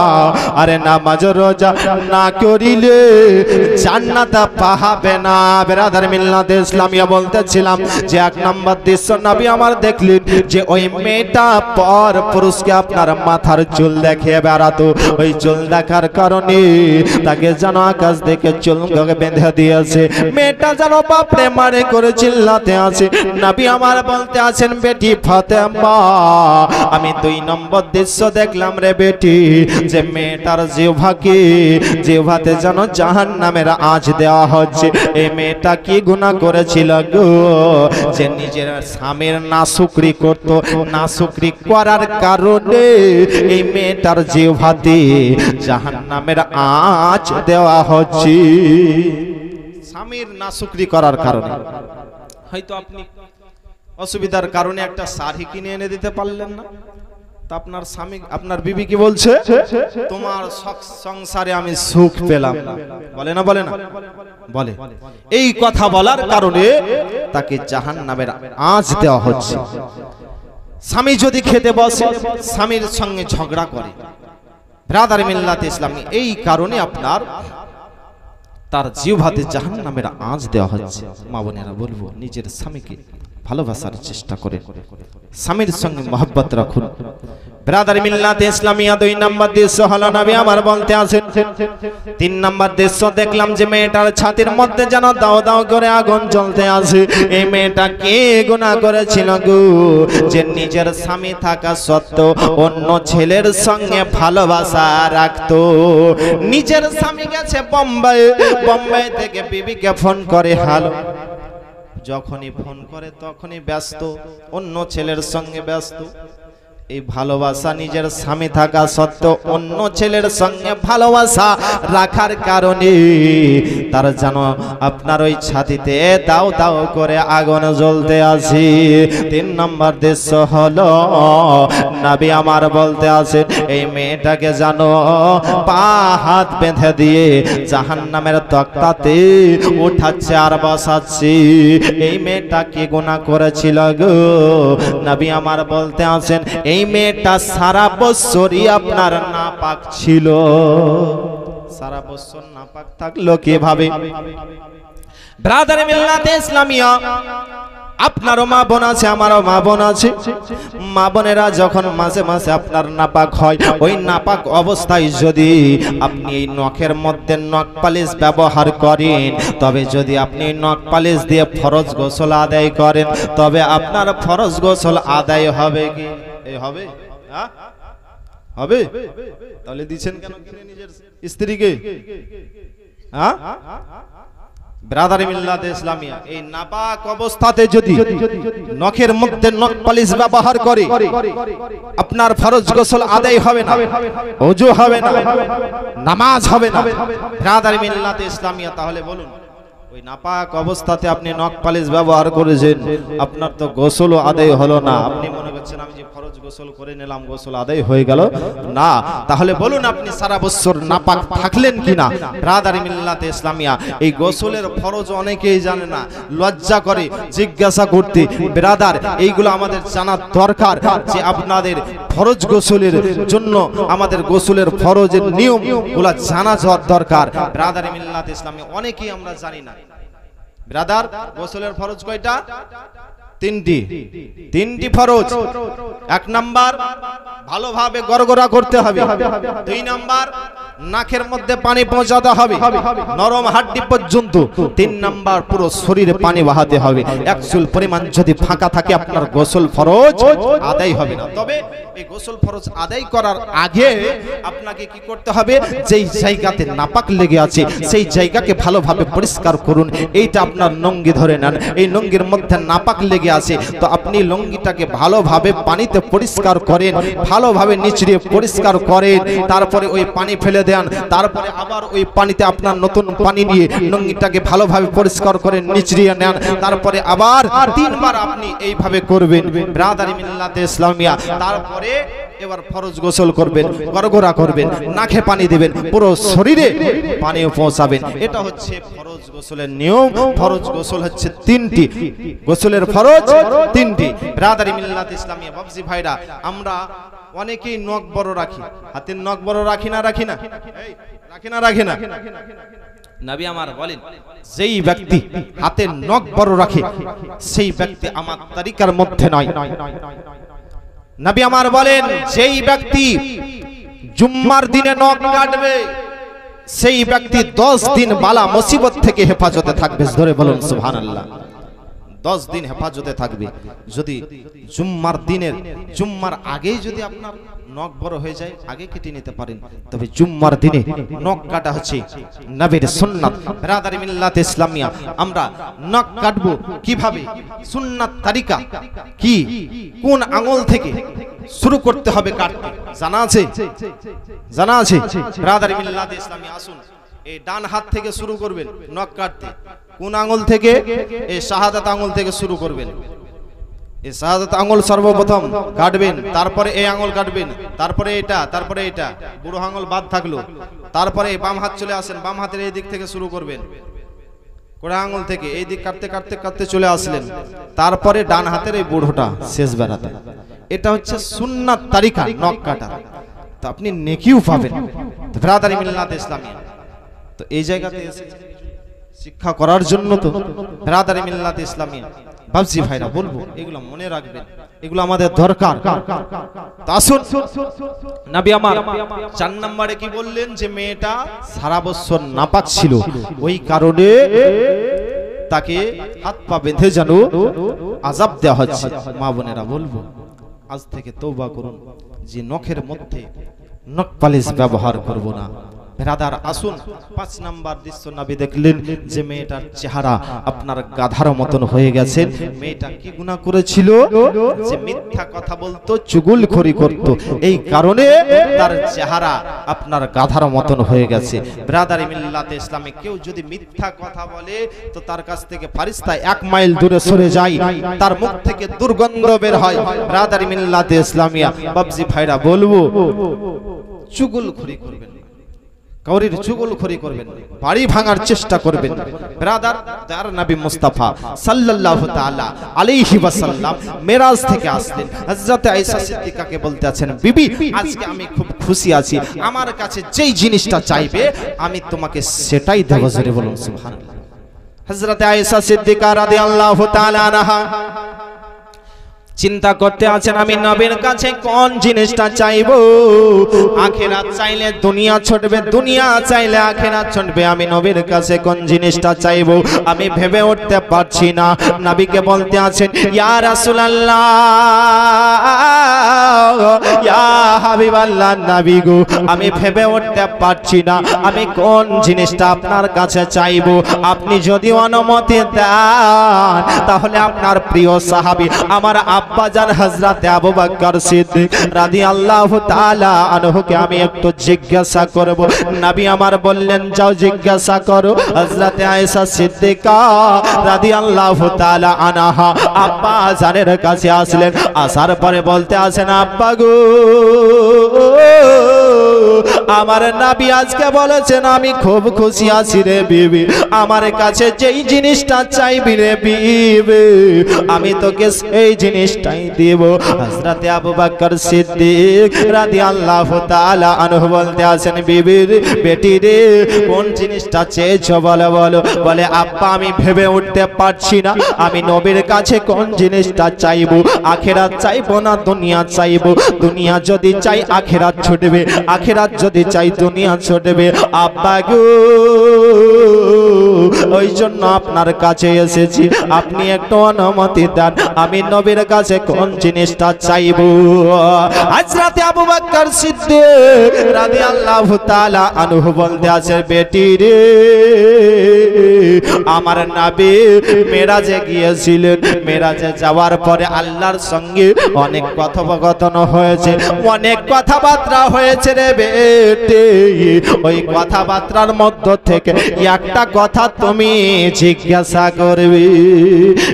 আরে নামাজ রোজা না করিলে জান্নাত পাবে না। বেরাদার মিল্লাতে ইসলামিয়া বলতেছিলাম যে 1 নম্বর দৃশ্য নবী আমার দেখলেন যে ওই মেয়েটা পর পুরুষকে আপনার মাথার চুল দেখিয়ে বেড়াতো। ওই চুল দেখার কারণে তাকে যেন আকাশ দেখে চুলকে বেঁধে দিয়েছে। মেয়েটা যেন বাপরে মারে করে চিল্লাতে আছে। নবী আমার বলতে আছেন বেটি ফাতেমা আমি 2 নম্বর দৃশ্য দেখলাম রে বেটি যে মেয়েটার জিহ্বাতে যেন জাহান্নামের আঁচ দেওয়া হচ্ছে। এই মেয়েটা কি গুনাহ করেছিল গো যে নিজের স্বামীর নাশুকরি করত। নাশুকরি করার কারণে এই মেয়েটার জিহ্বাতে জাহান্নামের আঁচ দেওয়া হচ্ছে। স্বামীর নাশুকরি করার কারণে হয়তো আপনি অসুবিধার কারণে একটা শাড়ি কিনে এনে দিতে পারলেন না, তা আপনার স্বামী আপনার বিবি কি বলছে তোমার সংসারে আমি সুখ পেলাম না, বলে না বলে না বলে। এই কথা বলার কারণে তাকে জাহান্নামের আঁচ দেওয়া হচ্ছে। স্বামী যদি খেতে বসে স্বামীর সঙ্গে ঝগড়া করে, ব্রাদার মিল্লাতে ইসলামী এই কারণে আপনার তার জিহ্বাতে জাহান্নামের আঁচ দেওয়া হচ্ছে। মা বোনেরা বলবো নিজের স্বামীকে ভালোবাসার চেষ্টা করে স্বামীর সঙ্গে মহব্বত রাখুন। ব্রাদার মিল্লাতে ইসলামিয়া 2 নম্বর দৃশ্য হলো নবী আমার বলতে আছেন 3 নম্বর দৃশ্য দেখলাম যে মেয়েটার ছাতির মধ্যে যেন দাও দাও করে আগুন জ্বলতে আছে। এই মেয়েটা কে গুনাহ করেছিল গো যে নিজের স্বামী থাকা সত্ত্বেও অন্য ছেলের সঙ্গে ভালোবাসা রাখতো। নিজের স্বামী গেছে বোম্বাই থেকে বিবিকে ফোন করে হ্যালো, যখনই ফোন করে তখনই ব্যস্ত, অন্য ছেলের সঙ্গে ব্যস্ত। এই ভালোবাসা নিজের স্বামী থাকা সত্ত্বেও অন্য ছেলের সঙ্গে ভালোবাসা রাখার কারণে তার যেন আপনার ওই ছাতিতে দাও দাও করে আগুন জ্বলতে আছে। 3 নম্বর দৃশ্য হলো নবী আমার বলতে আছেন এই মেয়েটাকে যেন পা হাত বেঁধে দিয়ে জাহান্নামের তক্তাতে উঠাচ্ছে আর বসাচ্ছে। এই মেয়েটা কি গুনাহ করেছিল গো নবী আমার বলতে আছেন এই মেয়েটা সারা বছরই আপনার নাপাক ছিল। সারা বছর নাপাক থাকলো কিভাবে? ব্রাদার মিল্লাতে ইসলামিয়া আপনারও মা বোন আছে আমারও মা বোন আছে। মা বোনেরা যখন মাঝে মাঝে আপনার নাপাক হয়, ওই নাপাক অবস্থায় যদি আপনি এই নখের মধ্যে নখ পালিশ ব্যবহার করেন, তবে যদি আপনি নখ পালিশ দিয়ে ফরজ গোসল আদায় করেন তবে আপনার ফরজ গোসল আদায় হবে কি হবে? হবে? তাহলে দিচ্ছেন কেন কিনে নিজের স্ত্রীকে? হ্যাঁ ব্রাদার মিল্লাতে ইসলামিয়া এই নাপাক অবস্থাতে যদি নখের মধ্যে নখ পালিশ ব্যবহার করে আপনার ফরজ গোসল আদায় হবে না, ওযু হবে না, নামাজ হবে না। ব্রাদার মিল্লাতে ইসলামিয়া তাহলে বলুন ওই নাপাক অবস্থাতে আপনি নখ পালিশ ব্যবহার করেছেন, আপনার তো গোসল আদায় হলো না। আপনি মনে করছেন আমি যে ফরজ গোসল করে নিলাম গোসল আদায় হয়ে গেল না। তাহলে বলুন আপনি সারা বছর নাপাক থাকলেন কিনা? ব্রাদারি মিল্লাতে ইসলামিয়া, এই গোসলের ফরজ অনেকেই জানে না, লজ্জা করে জিজ্ঞাসা করতে। ব্রাদার, এইগুলো আমাদের জানা দরকার যে আপনাদের ফরজ গোসলের জন্য আমাদের গোসলের ফরজের নিয়ম গুলা জানা দরকার। ব্রাদারি মিল্লাতে ইসলামিয়া, অনেকেই আমরা জানি না। ব্রাদার, গোসলের ফরজ কয়টা? তিনটি ফরজ। 1 নাম্বার ভালোভাবে গড়গড়া করতে হবে। 2 নাম্বার নাকের মধ্যে পানি পৌঁছাতে হবে নরম হাড্ডি পর্যন্ত। 3 নাম্বার পুরো শরীরে পানি বহাতে হবে। এক চুল পরিমাণ যদি ফাঁকা থাকে আপনার গোসল ফরজ আদায় হবে না। তবে এই গোসল ফরজ আদায় করার আগে আপনাকে কি করতে হবে? যেই জায়গাতে নাপাক লেগে আছে সেই জায়গাকে ভালোভাবে পরিষ্কার করুন। এইটা আপনার লুঙ্গি ধরে নেন, এই লুঙ্গির মধ্যে নাপাক লেগে আছে, তো আপনি লুঙ্গিটাকে ভালোভাবে পানিতে পরিষ্কার করেন, ভালোভাবে নিচড়িয়ে পরিষ্কার করেন, তারপরে ওই পানি ফেলে দেন, তারপরে আবার ওই পানিতে আপনার নতুন পানি নিয়ে লুঙ্গিটাকে ভালোভাবে পরিষ্কার করে নিচড়িয়ে নেন, তারপরে আবার 3 বার আপনি এইভাবে করবেন। ব্রাদারি মিল্লাতে ইসলামিয়া, তারপরে এবার ফরজ গোসল করবেন, গড়গড়া করবেন, নাকে পানি দিবেন, পুরো শরীরে পানি পৌঁছাবেন। এটা হচ্ছে ফরজ গোসলের নিয়ম। ফরজ গোসল হচ্ছে 3টি, গোসলের ফরজ 3টি। ব্রাদারি মিল্লাতে ইসলামিয়া বাবজি ভাইরা, আমরা অনেকেই নখ বড় রাখি, হাতের নখ বড় রাখি না? রাখি না? নবী আমার বলেন, যেই ব্যক্তি হাতের নখ বড় রাখে সেই ব্যক্তি আমার তরিকার মধ্যে নয়। নবী আমার বলেন, যেই ব্যক্তি জুম্মার দিনে নখ কাটবে সেই ব্যক্তি 10 দিন বালা মুসিবত থেকে হেফাজতে থাকবে। ধরে বলুন সুবহানাল্লাহ। 10 দিন হেফাজতে থাকবে। যদি জুম্মার আগেই যদি আপনার নখ বড় হয়ে যায় আগে কেটে নিতে পারেন, তবে জুম্মার দিনে নখ কাটা হচ্ছে নবীর সুন্নাত। ব্রাদারি মিল্লাতে ইসলামিয়া, আমরা নখ কাটবো কিভাবে? সুন্নাত তরিকা কি? কোন আঙ্গুল থেকে শুরু করতে হবে কাটতে জানা আছে? ব্রাদারি মিল্লাতে ইসলামিয়া, আসুন এই ডান হাত থেকে শুরু করবেন নখ কাটতে। কোন আঙ্গুল থেকে? এই শাহাদাত আঙ্গুল থেকে শুরু করবেন। এই শাহাদাত আঙ্গুল সর্বপ্রথম কাটবেন, তারপরে এই আঙ্গুল কাটবেন, তারপরে এটা, তারপরে এটা, বুড়ো আঙ্গুল বাদ থাকলো। তারপরে বাম হাত চলে আসেন, বাম হাতের এই দিক থেকে শুরু করবেন, কোড়া আঙ্গুল থেকে এই দিক কাটতে কাটতে কাটতে চলে আসলেন, তারপরে ডান হাতের এই বুড়োটা শেষ বেড়াতে। এটা হচ্ছে সুন্নাত তরিকা নখ কাটার। তো আপনি নেকিও পাবেন। ব্রাদারি মিল্লাতে ইসলামিয়া, তো এই জায়গাতে এসে শিক্ষা করার জন্য তো ব্রাদারি মিল্লাতে ইসলামিয়া বাবজি ভাইরা বলবো, এগুলো মনে রাখবেন, এগুলো আমাদের দরকার। আসুন, নবী আমার 4 নম্বরে কি বললেন? যে মেয়েটা সারা বছর নাপাক ছিল, ওই কারণে তাকে হাত পা বেঁধে যেন আযাব দেওয়া হচ্ছে। মা বোনেরা বলবো, আজ থেকে তওবা করুন যে নখের মধ্যে নখ পালিশ ব্যবহার করব না। ব্রাদার, আসুন 5 নাম্বার দৃশ্য নবী দেখলেন যে মেয়েটার চেহারা আপনার গাধার মতন হয়ে গেছে। মেয়েটা কি গুনাহ করেছিল? যে মিথ্যা কথা বলতো, চুগলখড়ি করত, এই কারণে তার চেহারা আপনার গাধার মতন হয়ে গেছে। ব্রাদার মিল্লাতে ইসলামে, কেউ যদি মিথ্যা কথা বলে তো তার কাছ থেকে ফেরেশতা 1 মাইল দূরে সরে যায়, তার মুখ থেকে দুর্গন্ধ বের হয়। ব্রাদার মিল্লাতে ইসলামিয়া বাবজি ভাইরা বলবো, চুগলখড়ি করবেন, কাউরির চুগলখড়ি করবেন, বাড়ি ভাঙার চেষ্টা করবেন। ব্রাদার, তার নবী মুস্তাফা সাল্লাল্লাহু তাআলা আলাইহি ওয়াসাল্লাম মেরাজ থেকে আসলেন। হযরত আয়েশা সিদ্দিকাকে বলতে আছেন, বিবি আজকে আমি খুব খুশি আছি, আমার কাছে যেই জিনিসটা চাইবে আমি তোমাকে সেটাই দেব। জোরে বলুন সুবহানাল্লাহ। হযরত আয়েশা সিদ্দিকা রাদিয়াল্লাহু তাআলা আনহা চিন্তা করতে আছেন, আমি নবীর কাছে কোন জিনিসটা চাইবো? আখিরাত চাইলে দুনিয়া ছুটবে, দুনিয়া চাইলে আখিরাত ছুটবে, আমি নবীর কাছে কোন জিনিসটা চাইবো আমি ভেবে উঠতে পারছি না। নবীকে বলতে আছেন, ইয়া রাসূলুল্লাহ ইয়া হাবিবাল্লাহ নবী গো, আমি ভেবে উঠতে পারছি না আমি কোন জিনিসটা আপনার কাছে চাইবো। আপনি যদি অনুমতি দেন তাহলে আপনার প্রিয় সাহাবী আমার আব্বাজান হযরত আবু বকর সিদ্দিক রাদিয়াল্লাহু তাআলা আনহুকে আমি একটু জিজ্ঞাসা করব। নবী আমার বললেন যাও জিজ্ঞাসা করো। হযরত আয়েশা সিদ্দিকা রাদিয়াল্লাহু তাআলা আনহা আব্বাজানের কাছে আসলেন। আসার পরে বলতে আসেন আব্বা গো, আমার নবী আজকে বলেছেন আমি খুব খুশি আছি রে বিবি, আমার কাছে যেই জিনিসটা চাইবি রে বিবি আমি তোকে সেই জিনিসটাই দেব। হযরত আবু বকর সিদ্দিক রাদিয়াল্লাহু তাআলা আনহু বলতে আছেন বিবির বেটি রে কোন জিনিসটা চেয়েছো বলো বলো। বলে আব্বা আমি ভেবে উঠতে পারছি না আমি নবীর কাছে কোন জিনিসটা চাইবো, আখিরাত চাইবো না দুনিয়া চাইবো। দুনিয়া যদি চাই আখিরাত ছুটবে, আখিরাত যদি চাই দুনিয়া ছুটবে। আব্বা গো ওই জন্য আপনার কাছে এসেছি, আপনি একটু অনুমতি দেন আমি নবীর কাছে কোন জিনিসটা চাইবো। হযরত আবু বকর সিদ্দিক রাদিয়াল্লাহু তাআলা আনহু বলতে আছে বেটি রে আমার নবী মেরাজে গিয়েছিলেন, মেরাজে যাওয়ার পরে আল্লাহর সঙ্গে অনেক কথোপকথন হয়েছে, অনেক কথাবার্তা হয়েছে রে বেটি। ওই কথাবার্তার মধ্য থেকে একটা কথা তুমি জিজ্ঞাসা করবে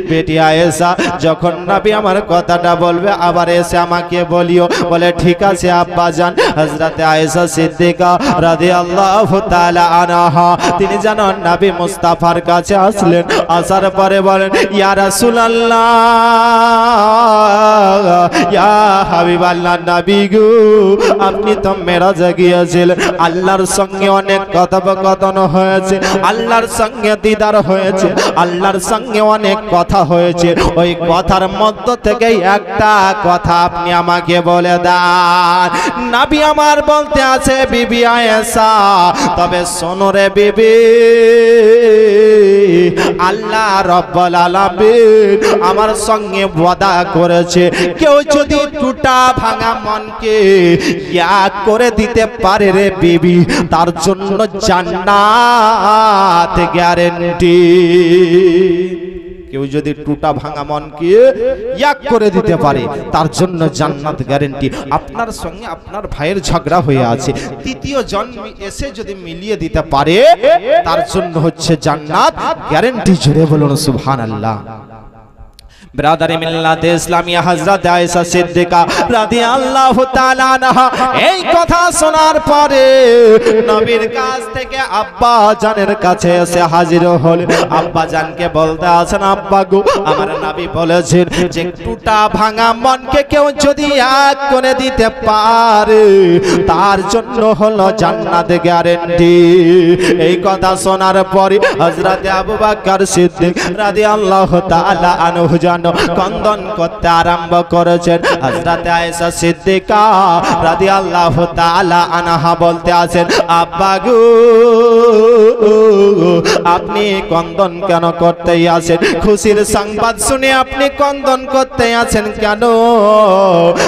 বেটি আয়েশা। যখন নবী আমার কথাটা বলবে আবার এসে আমাকে বলিও। বলে ঠিক আছে আব্বা জান। হযরত আয়েশা সিদ্দিকা রাদিয়াল্লাহু তাআলা আনহা তিনি জানেন নবী মুস্তাফার কাছে আসলেন। আসার পরে বলেন ইয়া রাসূলুল্লাহ ইয়া হাবিবাল্লাহ নবী গো আপনি তো মেরাজে গিয়েছিলেন, আল্লাহর সঙ্গে অনেক কথোপকথন হয়েছে, আল্লাহর সঙ্গে দিদার হয়েছে, আল্লাহর সঙ্গে অনেক কথা হয়েছে। ওই কথার মধ্য থেকে একটা কথা আপনি আমাকে বলে দেন। নবী আমার বলতে আছে বিবি আয়েশা তবে শোনো রে বিবি, আল্লাহ রব্বুল আলামিন আমার সঙ্গে ওয়াদা করেছে কেউ যদি টুটা ভাঙা মনকে এক করে দিতে পারে রে বিবি তার জন্য জান্নাত গ্যারান্টি। কেউ যদি টুটা ভাঙা মনকে এক করে দিতে পারে তার জন্য জান্নাত গ্যারান্টি। আপনার সঙ্গে আপনার ভাইয়ের ঝগড়া হয়ে আছে, তৃতীয় জন এসে যদি মিলিয়ে দিতে পারে তার জন্য হচ্ছে জান্নাত গ্যারান্টি। জোরে বলুন সুবহানাল্লাহ। ব্রাদারে মিল্লাতে ইসলামিয়া হযরত আয়েশা সিদ্দিকা রাদিয়াল্লাহু তাআলা আনহা এই কথা শোনার পরে নবীর কাছ থেকে আব্বা জানের কাছে এসে হাজির হলেন। আব্বা জানকে বলতে আছেন আব্বা গো আমার নবী বলেছেন যে টুটা ভাঙা মনকে কেউ যদি এক করে দিতে পারে তার জন্য হলো জান্নাত গ্যারান্টি। এই কথা শোনার পরে হযরত আবু বকর সিদ্দিক রাদিয়াল্লাহু তাআলা আনহু কন্দন করতে আরম্ভ করেছেন। হযরত আয়েশা সিদ্দিকা রাদিয়াল্লাহু তাআলা আনহা বলতে আছেন আব্বা গো আপনি কন্দন কেন করতে আছেন? খুশির সংবাদ শুনে আপনি কন্দন করতে আছেন কেন?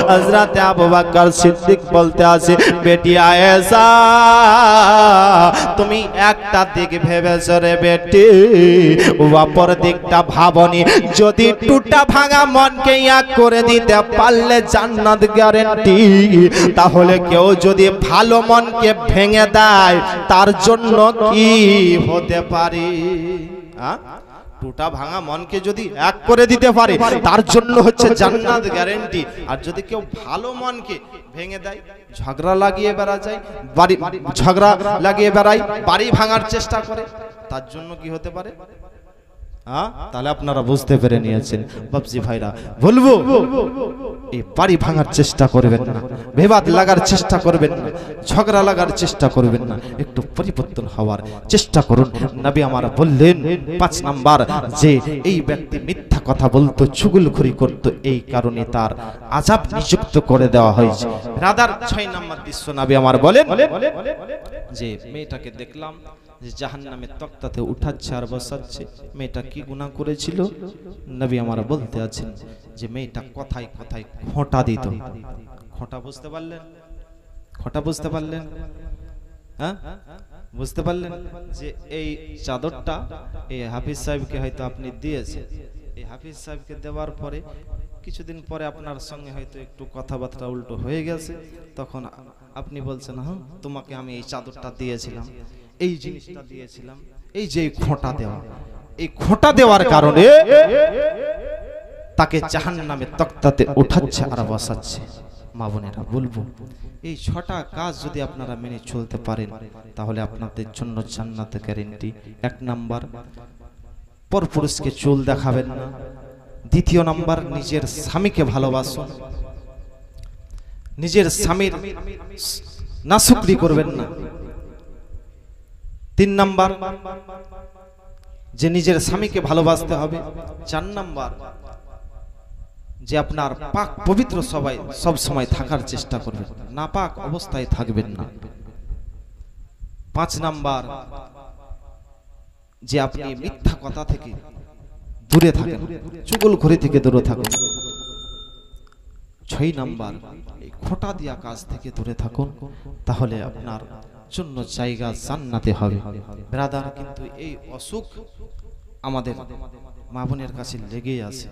হযরত আবু বকর সিদ্দিক বলতে আছে বেটি আয়েশা তুমি একটা দিক ভেবেছো রে বেটি, অপর দিকটা ভাবনি। যদি টুটা ভাঙা মনকে এক করে দিতে পারলে জান্নাত গ্যারান্টি, তাহলে কেউ যদি ভালো মনকে ভেঙে দেয় তার জন্য কি হতে পারে? টুটা ভাঙা মনকে যদি এক করে দিতে পারে তার জন্য হচ্ছে জান্নাত গ্যারান্টি। আর যদি কেউ ভালো মনকে ভেঙে দেয়, ঝগড়া লাগিয়ে বেড়া যায়, ঝগড়া লাগিয়ে বেড়ায়, বাড়ি ভাঙার চেষ্টা করে, তার জন্য কি হতে পারে? তাহলে আপনারা বুঝতে পেরে নিয়েছেন। বাপজি ভাইরা বলবো এই বাড়ি ভাঙার চেষ্টা করবেন না, বিবাদ লাগার চেষ্টা করবেন না, ঝগড়া লাগার চেষ্টা করবেন না, একটু পরিবর্তন হওয়ার চেষ্টা করুন। নবী আমার বললেন ৫ নাম্বার যে এই ব্যক্তি মিথ্যা কথা বলতো, চুগলখড়ি করত, এই কারণে তার আযাব নিযুক্ত করে দেওয়া হয়েছে। রাদার ৬ নাম্বার দৃশ্য নবী আমার বলেন যে মেয়েটাকে দেখলাম যে জাহান্নামের তক্তাতে উঠাচ্ছে আর বসাচ্ছে। মেয়েটা কি গুনাহ করেছিল? নবী আমার বলতে আছেন যে মেয়েটা কথায় কথায় খোঁটা দিত, খোঁটা বুঝতে পারলেন? খোঁটা বুঝতে পারলেন? হ্যাঁ, বুঝতে পারলেন যে এই চাদরটা এই হাফিজ সাহেবকে হয়তো আপনি দিয়েছেন। এই হাফিজ সাহেবকে দেওয়ার পরে কিছুদিন পরে আপনার সঙ্গে হয়তো একটু কথাবার্তা উল্টো হয়ে গেছে, তখন আপনি বলছেন হ্যাঁ তোমাকে আমি এই চাদরটা দিয়েছিলাম, এই জিনিসটা দিয়েছিলাম। এই যে খোঁটা দেওয়া, এই খোঁটা দেওয়ার কারণে তাকে জাহান্নামের তক্তাতে উঠাচ্ছে আর বসাচ্ছে। মা বোনেরা বলবো, এই 6টা কাজ যদি আপনারা মেনে চলতে পারেন তাহলে আপনাদের জন্য জান্নাতে গ্যারান্টি। 1 নাম্বার, পরপুরুষকে চুল দেখাবেন না। 2 নাম্বার, নিজের স্বামীকে ভালোবাসুন। নিজের স্বামীর নাশুকরি করবেন না। 3 নাম্বার, যে নিজের স্বামীকে ভালোবাসতে হবে। 4 নাম্বার, যে আপনার পাক পবিত্র সব সময় থাকার চেষ্টা করবেন, নাপাক অবস্থায় থাকবেন না। 5 নাম্বার, যে আপনি মিথ্যা কথা থেকে দূরে থাকেন, চুগলখড়ি থেকে দূরে থাকুন। 6 নাম্বার, এই খোঁটা দিয়া কাজ থেকে দূরে থাকুন, তাহলে আপনার জন্য জায়গা জান্নাতে হবে। ব্রাদার, কিন্তু এই অসুখ আমাদের মা বোনের কাছে লেগেই আছে।